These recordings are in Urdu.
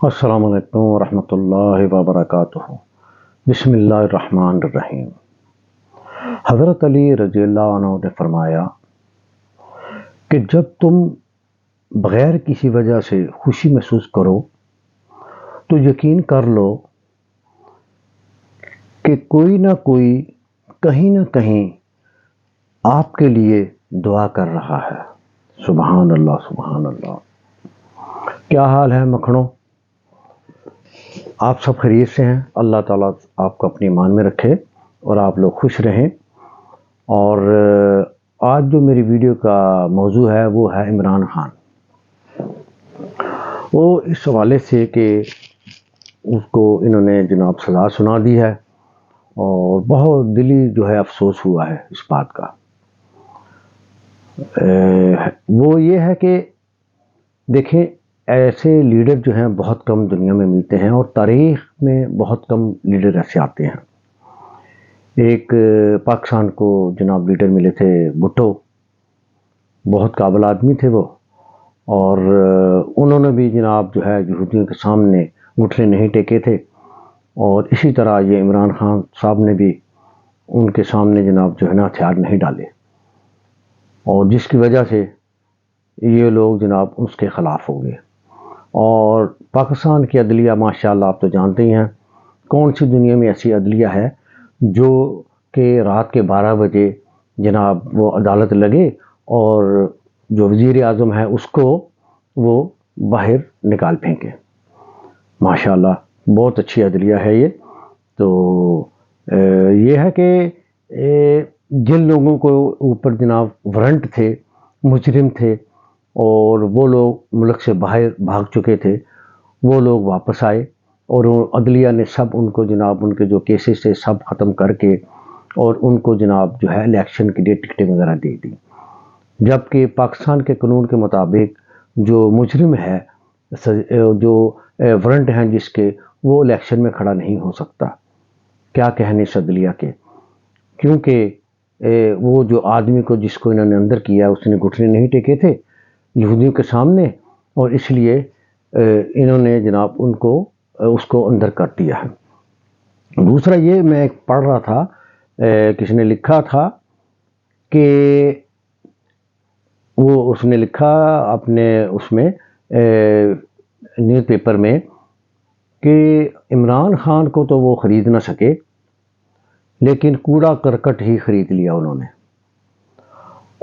السلام علیکم ورحمۃ اللہ وبرکاتہ۔ بسم اللہ الرحمن الرحیم۔ حضرت علی رضی اللہ عنہ نے فرمایا کہ جب تم بغیر کسی وجہ سے خوشی محسوس کرو تو یقین کر لو کہ کوئی نہ کوئی کہیں نہ کہیں آپ کے لیے دعا کر رہا ہے۔ سبحان اللہ سبحان اللہ۔ کیا حال ہے مکھنوں؟ آپ سب خیریت سے ہیں؟ اللہ تعالیٰ آپ کو اپنی ایمان میں رکھے اور آپ لوگ خوش رہیں۔ اور آج جو میری ویڈیو کا موضوع ہے وہ ہے عمران خان۔ وہ اس حوالے سے کہ اس کو انہوں نے جناب سزا سنا دی ہے اور بہت دلی جو ہے افسوس ہوا ہے اس بات کا۔ وہ یہ ہے کہ دیکھیں، ایسے لیڈر جو ہیں بہت کم دنیا میں ملتے ہیں اور تاریخ میں بہت کم لیڈر ایسے آتے ہیں۔ ایک پاکستان کو جناب لیڈر ملے تھے بھٹو، بہت قابل آدمی تھے وہ، اور انہوں نے بھی جناب جو ہے یہودیوں کے سامنے گھٹنے نہیں ٹیکے تھے، اور اسی طرح یہ عمران خان صاحب نے بھی ان کے سامنے جناب جو ہے نا ہتھیار نہیں ڈالے، اور جس کی وجہ سے یہ لوگ جناب اس کے خلاف ہو گئے۔ اور پاکستان کی عدلیہ ماشاءاللہ آپ تو جانتے ہی ہیں، کون سی دنیا میں ایسی عدلیہ ہے جو کہ رات کے 12 بجے جناب وہ عدالت لگے اور جو وزیر اعظم ہے اس کو وہ باہر نکال پھینکے۔ ماشاءاللہ بہت اچھی عدلیہ ہے یہ۔ تو یہ ہے کہ جن لوگوں کو اوپر جناب وارنٹ تھے، مجرم تھے، اور وہ لوگ ملک سے باہر بھاگ چکے تھے، وہ لوگ واپس آئے اور عدلیہ نے سب ان کو جناب ان کے جو کیسز تھے سب ختم کر کے اور ان کو جناب جو ہے الیکشن کے لیے ٹکٹیں وغیرہ دے دی۔ جبکہ پاکستان کے قانون کے مطابق جو مجرم ہے، جو وارنٹ ہیں جس کے، وہ الیکشن میں کھڑا نہیں ہو سکتا۔ کیا کہنے اس عدلیہ کے، کیونکہ وہ جو آدمی کو جس کو انہوں نے اندر کیا اس نے گھٹنے نہیں ٹیکے تھے یہودیوں کے سامنے، اور اس لیے انہوں نے جناب اس کو اندر کر دیا ہے۔ دوسرا یہ میں پڑھ رہا تھا، کسی نے لکھا تھا کہ اس نے لکھا اپنے اس میں نیوز پیپر میں کہ عمران خان کو تو وہ خرید نہ سکے لیکن کوڑا کرکٹ ہی خرید لیا انہوں نے۔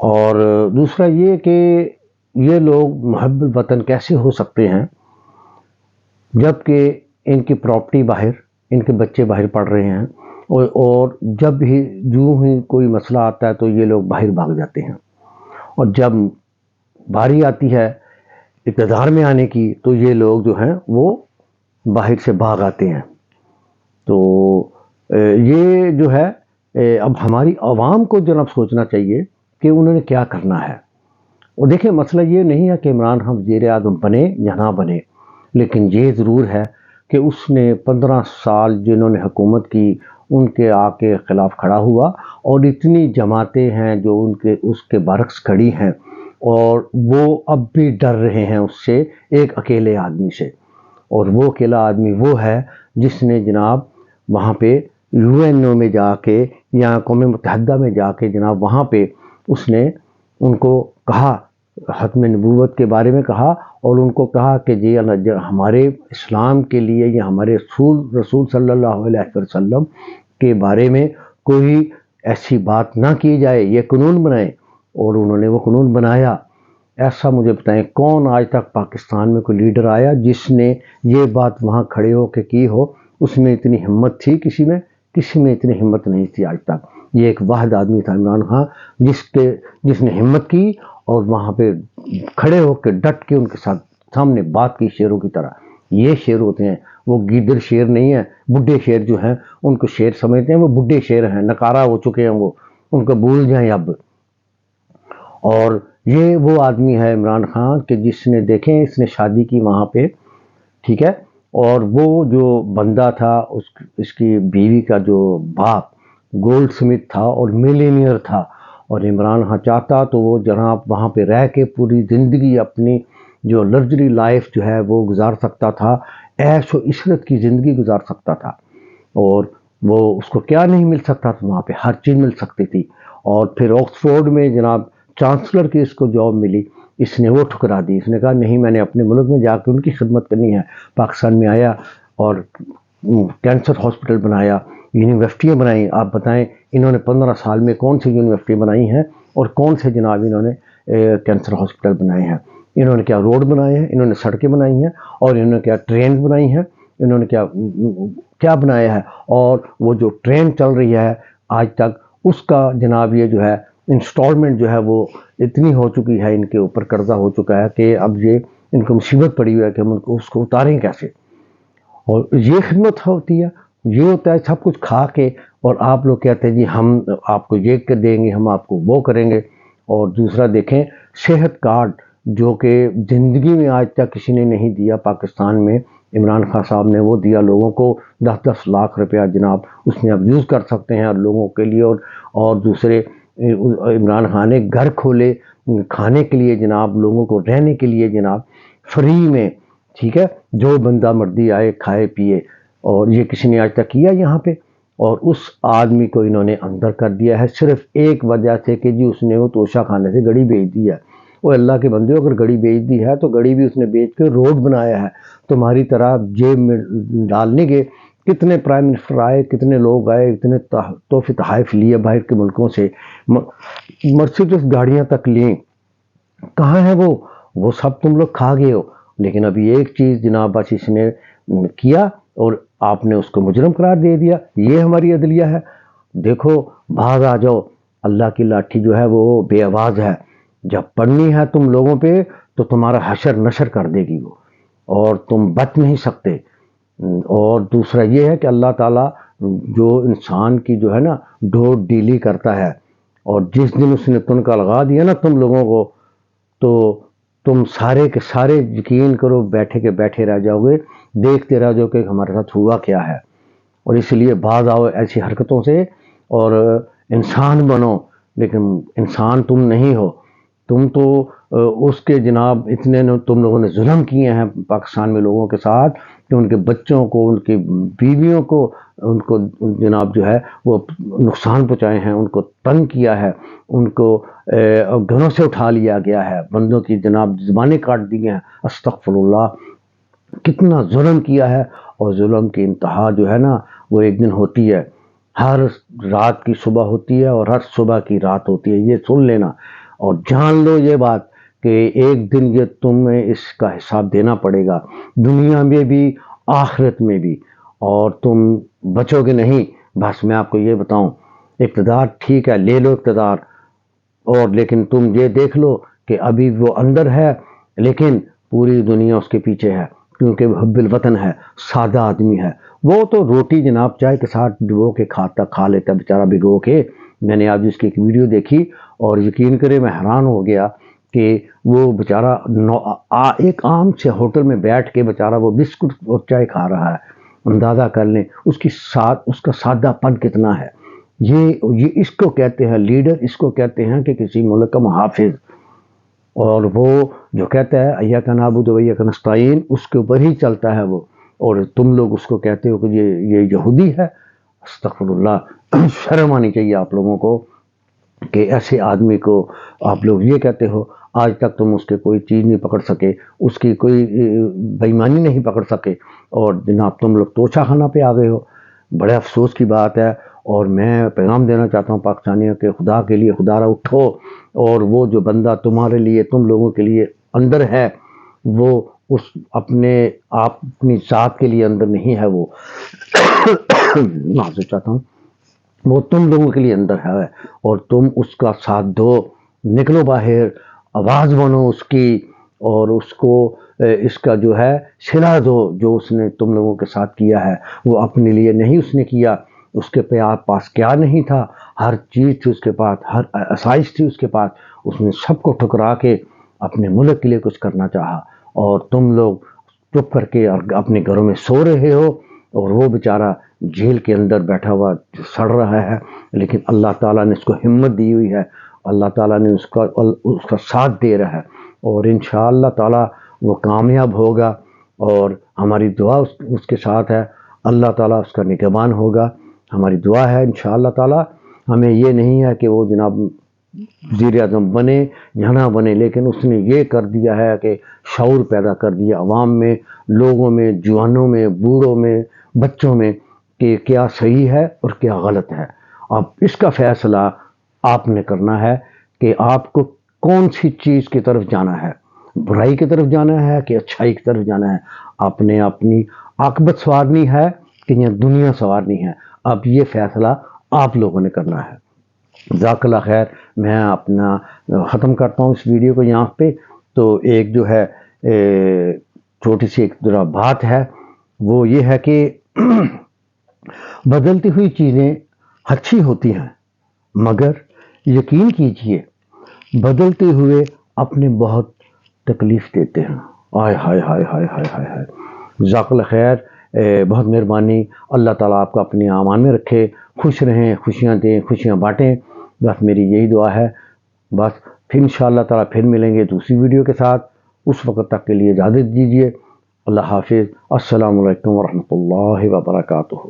اور دوسرا یہ کہ یہ لوگ محب الوطن کیسے ہو سکتے ہیں جب کہ ان کی پراپرٹی باہر، ان کے بچے باہر پڑھ رہے ہیں، اور جب ہی کوئی مسئلہ آتا ہے تو یہ لوگ باہر بھاگ جاتے ہیں، اور جب باری آتی ہے اقتدار میں آنے کی تو یہ لوگ جو ہیں وہ باہر سے بھاگ آتے ہیں۔ تو یہ جو ہے اب ہماری عوام کو جناب سوچنا چاہیے کہ انہوں نے کیا کرنا ہے۔ اور دیکھیں، مسئلہ یہ نہیں ہے کہ عمران خان وزیر اعظم بنے یا نہ بنے، لیکن یہ ضرور ہے کہ اس نے 15 سال جنہوں نے حکومت کی ان کے کے خلاف کھڑا ہوا، اور اتنی جماعتیں ہیں جو اس کے برعکس کھڑی ہیں، اور وہ اب بھی ڈر رہے ہیں اس سے، ایک اکیلے آدمی سے۔ اور وہ اکیلا آدمی وہ ہے جس نے جناب وہاں پہ UN میں جا کے یا اقوام متحدہ میں جا کے جناب وہاں پہ اس نے ان کو کہا، ختم نبوت کے بارے میں کہا، اور ان کو کہا کہ جی ہمارے اسلام کے لیے یا ہمارے رسول صلی اللہ علیہ وسلم کے بارے میں کوئی ایسی بات نہ کی جائے، یہ قانون بنائیں۔ اور انہوں نے وہ قانون بنایا۔ ایسا مجھے بتائیں کون آج تک پاکستان میں کوئی لیڈر آیا جس نے یہ بات وہاں کھڑے ہو کے کی ہو؟ اس میں اتنی ہمت تھی کسی میں اتنی ہمت نہیں تھی آج تک۔ یہ ایک واحد آدمی تھا عمران خان جس نے ہمت کی اور وہاں پہ کھڑے ہو کے ڈٹ کے ان کے ساتھ سامنے بات کی، شیروں کی طرح۔ یہ شیر ہوتے ہیں، وہ گیدڑ شیر نہیں ہیں۔ بڈھے شیر جو ہیں ان کو شیر سمجھتے ہیں، وہ بڈھے شیر ہیں، نکارا ہو چکے ہیں، وہ ان کو بھول جائیں اب۔ اور یہ وہ آدمی ہے عمران خان کہ جس نے دیکھیں اس نے شادی کی وہاں پہ، ٹھیک ہے، اور وہ جو بندہ تھا اس کی بیوی کا جو باپ گولڈ سمتھ تھا اور ملینئر تھا، اور عمران خان چاہتا تو وہ جناب وہاں پہ رہ کے پوری زندگی اپنی جو لگژری لائف جو ہے وہ گزار سکتا تھا۔ عیش و عشرت کی زندگی گزار سکتا تھا، اور وہ اس کو کیا نہیں مل سکتا تھا، وہاں پہ ہر چیز مل سکتی تھی۔ اور پھر آکسفورڈ میں جناب چانسلر کی اس کو جاب ملی، اس نے وہ ٹھکرا دی، اس نے کہا نہیں، میں نے اپنے ملک میں جا کے ان کی خدمت کرنی ہے۔ پاکستان میں آیا اور کینسر ہاسپٹل بنایا، یونیورسٹیاں بنائیں۔ آپ بتائیں انہوں نے 15 سال میں کون سی یونیورسٹی بنائی ہیں اور کون سے جناب انہوں نے کینسر ہاسپٹل بنائے ہیں؟ انہوں نے کیا روڈ بنائے ہیں، انہوں نے سڑکیں بنائی ہیں، اور انہوں نے کیا ٹرین بنائی ہیں، انہوں نے کیا بنایا ہے؟ اور وہ جو ٹرین چل رہی ہے آج تک، اس کا جناب یہ جو ہے انسٹالمنٹ جو ہے وہ اتنی ہو چکی ہے، ان کے اوپر قرضہ ہو چکا ہے کہ اب یہ ان کو مصیبت پڑی ہوئی ہے کہ ہم اس کو اتاریں کیسے۔ اور یہ خدمت ہوتی ہے، یہ ہوتا ہے سب کچھ کھا کے، اور آپ لوگ کہتے ہیں جی ہم آپ کو یہ کر دیں گے، ہم آپ کو وہ کریں گے۔ اور دوسرا دیکھیں، صحت کارڈ جو کہ زندگی میں آج تک کسی نے نہیں دیا، پاکستان میں عمران خان صاحب نے وہ دیا لوگوں کو، 10-10 لاکھ روپیہ جناب اس میں اب یوز کر سکتے ہیں لوگوں کے لیے۔ اور دوسرے عمران خان نے گھر کھولے کھانے کے لیے جناب، لوگوں کو رہنے کے لیے جناب فری میں، ٹھیک ہے، جو بندہ مردی آئے کھائے پیے، اور یہ کسی نے آج تک کیا یہاں پہ؟ اور اس آدمی کو انہوں نے اندر کر دیا ہے صرف ایک وجہ سے کہ جی اس نے وہ توشہ خانے سے گڑی بیچ دی ہے۔ وہ اللہ کے بندے، اگر گڑی بیچ دی ہے تو گڑی بھی اس نے بیچ کے روڈ بنایا ہے۔ تمہاری طرح جیب میں ڈالنے کے کتنے پرائم منسٹر آئے، کتنے لوگ آئے، اتنے تحفے تحائف لیے باہر کے ملکوں سے، مرسیڈیز گاڑیاں تک لیں، کہاں ہے وہ سب تم لوگ کھا گئے ہو۔ لیکن ابھی ایک چیز جناب بس اس نے کیا اور آپ نے اس کو مجرم قرار دے دیا۔ یہ ہماری عدلیہ ہے۔ دیکھو، باز آ جاؤ، اللہ کی لاٹھی جو ہے وہ بے آواز ہے، جب پڑنی ہے تم لوگوں پہ تو تمہارا حشر نشر کر دے گی وہ، اور تم بچ نہیں سکتے۔ اور دوسرا یہ ہے کہ اللہ تعالیٰ جو انسان کی جو ہے نا ڈور ڈیلی کرتا ہے، اور جس دن اس نے تنکا لگا دیا نا تم لوگوں کو، تو تم سارے کے سارے یقین کرو بیٹھے کے بیٹھے رہ جاؤ گے، دیکھتے رہ جاؤ کہ ہمارے ساتھ ہوا کیا ہے۔ اور اس لیے باز آؤ ایسی حرکتوں سے اور انسان بنو۔ لیکن انسان تم نہیں ہو، تم تو اس کے جناب اتنے تم لوگوں نے ظلم کیے ہیں پاکستان میں لوگوں کے ساتھ کہ ان کے بچوں کو، ان کی بیویوں کو، ان کو جناب جو ہے وہ نقصان پہنچائے ہیں، ان کو تنگ کیا ہے، ان کو گھروں سے اٹھا لیا گیا ہے، بندوں کی جناب زبانیں کاٹ دی ہیں۔ استغفر اللہ، کتنا ظلم کیا ہے۔ اور ظلم کی انتہا جو ہے نا وہ ایک دن ہوتی ہے، ہر رات کی صبح ہوتی ہے اور ہر صبح کی رات ہوتی ہے، یہ سن لینا اور جان لو یہ بات کہ ایک دن یہ تمہیں اس کا حساب دینا پڑے گا، دنیا میں بھی آخرت میں بھی، اور تم بچو گے نہیں۔ بس میں آپ کو یہ بتاؤں، اقتدار ٹھیک ہے، لے لو اقتدار، اور لیکن تم یہ دیکھ لو کہ ابھی وہ اندر ہے لیکن پوری دنیا اس کے پیچھے ہے، کیونکہ وہ حب الوطن ہے، سادہ آدمی ہے۔ وہ تو روٹی جناب چائے کے ساتھ ڈبو کے کھا لیتا بیچارہ بھگو کے۔ میں نے آج اس کی ایک ویڈیو دیکھی اور یقین کرے میں حیران ہو گیا کہ وہ بیچارہ ایک عام سے ہوٹل میں بیٹھ کے بیچارہ وہ بسکٹ اور چائے کھا رہا ہے۔ اندازہ کر لیں اس کا سادہ پن کتنا ہے۔ یہ اس کو کہتے ہیں لیڈر، اس کو کہتے ہیں کہ کسی ملک کا محافظ۔ اور وہ جو کہتا ہے ایاک نعبد و ایاک نستعین، اس کے اوپر ہی چلتا ہے وہ، اور تم لوگ اس کو کہتے ہو کہ یہ یہودی ہے۔ استغفر اللہ، شرم آنی چاہیے آپ لوگوں کو کہ ایسے آدمی کو آپ لوگ یہ کہتے ہو۔ آج تک تم اس کے کوئی چیز نہیں پکڑ سکے، اس کی کوئی بےایمانی نہیں پکڑ سکے، اور جناب تم لوگ توشہ خانہ پہ آ گئے ہو۔ بڑے افسوس کی بات ہے، اور میں پیغام دینا چاہتا ہوں پاکستانیوں کے، خدا کے لیے خدا را اٹھو، اور وہ جو بندہ تمہارے لیے، تم لوگوں کے لیے اندر ہے، وہ اس اپنی ذات کے لیے اندر نہیں ہے، وہ معذرت چاہتا ہوں، وہ تم لوگوں کے لیے اندر ہے، اور تم اس کا ساتھ دو، نکلو باہر، آواز بنو اس کی، اور اس کو اس کا جو ہے صلہ دو جو اس نے تم لوگوں کے ساتھ کیا ہے۔ وہ اپنے لیے نہیں اس نے کیا، اس کے پاس کیا نہیں تھا، ہر چیز تھی اس کے پاس، ہر آسائش تھی اس کے پاس، اس نے سب کو ٹھکرا کے اپنے ملک کے لیے کچھ کرنا چاہا، اور تم لوگ چپ کر کے اپنے گھروں میں سو رہے ہو، اور وہ بیچارہ جیل کے اندر بیٹھا ہوا سڑ رہا ہے۔ لیکن اللہ تعالیٰ نے اس کو ہمت دی ہوئی ہے، اللہ تعالیٰ نے اس کا ساتھ دے رہا ہے، اور انشاءاللہ تعالیٰ وہ کامیاب ہوگا، اور ہماری دعا اس کے ساتھ ہے، اللہ تعالیٰ اس کا نگہبان ہوگا۔ ہماری دعا ہے انشاءاللہ تعالیٰ، ہمیں یہ نہیں ہے کہ وہ جناب وزیر اعظم بنے یا نہ بنے، لیکن اس نے یہ کر دیا ہے کہ شعور پیدا کر دیا عوام میں، لوگوں میں، جوانوں میں، بوڑھوں میں، بچوں میں، کہ کیا صحیح ہے اور کیا غلط ہے۔ اب اس کا فیصلہ آپ نے کرنا ہے کہ آپ کو کون سی چیز کی طرف جانا ہے، برائی کی طرف جانا ہے کہ اچھائی کی طرف جانا ہے۔ آپ نے اپنی عاقبت سنوارنی ہے کہ یہ دنیا سنوارنی ہے، اب یہ فیصلہ آپ لوگوں نے کرنا ہے۔ جزاک اللہ خیر، میں اپنا ختم کرتا ہوں اس ویڈیو کو یہاں پہ۔ تو ایک جو ہے چھوٹی سی ایک ذرا بات ہے، وہ یہ ہے کہ بدلتی ہوئی چیزیں اچھی ہوتی ہیں، مگر یقین کیجئے بدلتے ہوئے اپنے بہت تکلیف دیتے ہیں۔ آئے ہائے ہائے ہائے ہائے ہائے ہائے۔ جزاک اللہ خیر، بہت مہربانی، اللہ تعالیٰ آپ کو اپنے امان میں رکھے، خوش رہیں، خوشیاں دیں، خوشیاں بانٹیں، بس میری یہی دعا ہے۔ بس پھر انشاءاللہ تعالیٰ پھر ملیں گے دوسری ویڈیو کے ساتھ، اس وقت تک کے لیے اجازت دیجیے۔ اللہ حافظ، السلام علیکم ورحمۃ اللہ وبرکاتہ۔